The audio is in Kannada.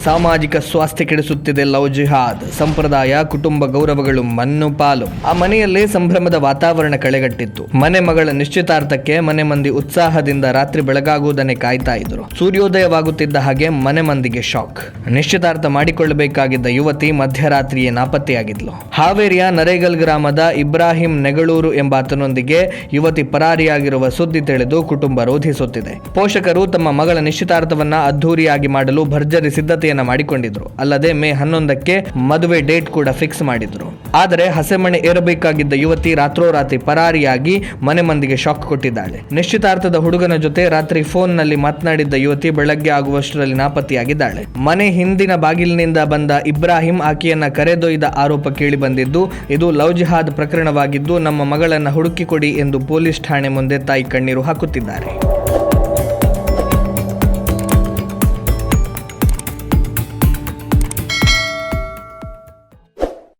ಸಾಮಾಜಿಕ ಸ್ವಾಸ್ಥ್ಯ ಕೆಡಿಸುತ್ತಿದೆ ಲವ್ ಜಿಹಾದ್. ಸಂಪ್ರದಾಯ ಕುಟುಂಬ ಗೌರವಗಳು ಮಣ್ಣು ಪಾಲು. ಆ ಮನೆಯಲ್ಲೇ ಸಂಭ್ರಮದ ವಾತಾವರಣ ಕಳೆಗಟ್ಟಿತ್ತು. ಮನೆ ಮಗಳ ನಿಶ್ಚಿತಾರ್ಥಕ್ಕೆ ಮನೆ ಮಂದಿ ಉತ್ಸಾಹದಿಂದ ರಾತ್ರಿ ಬೆಳಗಾಗುವುದನ್ನೇ ಕಾಯ್ತಾ ಇದ್ರು. ಸೂರ್ಯೋದಯವಾಗುತ್ತಿದ್ದ ಹಾಗೆ ಮನೆ ಮಂದಿಗೆ ಶಾಕ್. ನಿಶ್ಚಿತಾರ್ಥ ಮಾಡಿಕೊಳ್ಳಬೇಕಾಗಿದ್ದ ಯುವತಿ ಮಧ್ಯರಾತ್ರಿಯೇ ನಾಪತ್ತೆಯಾಗಿದ್ಲು. ಹಾವೇರಿಯ ನರೇಗಲ್ ಗ್ರಾಮದ ಇಬ್ರಾಹಿಂ ನೆಗಳೂರು ಎಂಬಾತನೊಂದಿಗೆ ಯುವತಿ ಪರಾರಿಯಾಗಿರುವ ಸುದ್ದಿ ತಿಳಿದು ಕುಟುಂಬ ರೋಧಿಸುತ್ತಿದೆ. ಪೋಷಕರು ತಮ್ಮ ಮಗಳ ನಿಶ್ಚಿತಾರ್ಥವನ್ನ ಅದ್ಧೂರಿಯಾಗಿ ಮಾಡಲು ಭರ್ಜರಿ ಸಿದ್ಧತೆ ಮಾಡಿಕೊಂಡಿದ್ರು. ಅಲ್ಲದೆ ಮೇ 11ಕ್ಕೆ ಮದುವೆ ಡೇಟ್ ಕೂಡ ಫಿಕ್ಸ್ ಮಾಡಿದ್ರು. ಆದರೆ ಹಸೆಮಣೆ ಏರಬೇಕಾಗಿದ್ದ ಯುವತಿ ರಾತ್ರೋರಾತ್ರಿ ಪರಾರಿಯಾಗಿ ಮನೆ ಮಂದಿಗೆ ಶಾಕ್ ಕೊಟ್ಟಿದ್ದಾಳೆ. ನಿಶ್ಚಿತಾರ್ಥದ ಹುಡುಗನ ಜೊತೆ ರಾತ್ರಿ ಫೋನ್ ನಲ್ಲಿ ಮಾತನಾಡಿದ್ದ ಯುವತಿ ಬೆಳಗ್ಗೆ ಆಗುವಷ್ಟರಲ್ಲಿ ನಾಪತ್ತೆಯಾಗಿದ್ದಾಳೆ. ಮನೆ ಹಿಂದಿನ ಬಾಗಿಲಿನಿಂದ ಬಂದ ಇಬ್ರಾಹಿಂ ಆಕೆಯನ್ನ ಕರೆದೊಯ್ದ ಆರೋಪ ಕೇಳಿ ಬಂದಿದ್ದು, ಇದು ಲವ್ ಜಿಹಾದ್ ಪ್ರಕರಣವಾಗಿದ್ದು ನಮ್ಮ ಮಗಳನ್ನ ಹುಡುಕಿಕೊಡಿ ಎಂದು ಪೊಲೀಸ್ ಠಾಣೆ ಮುಂದೆ ತಾಯಿ ಕಣ್ಣೀರು ಹಾಕುತ್ತಿದ್ದಾರೆ.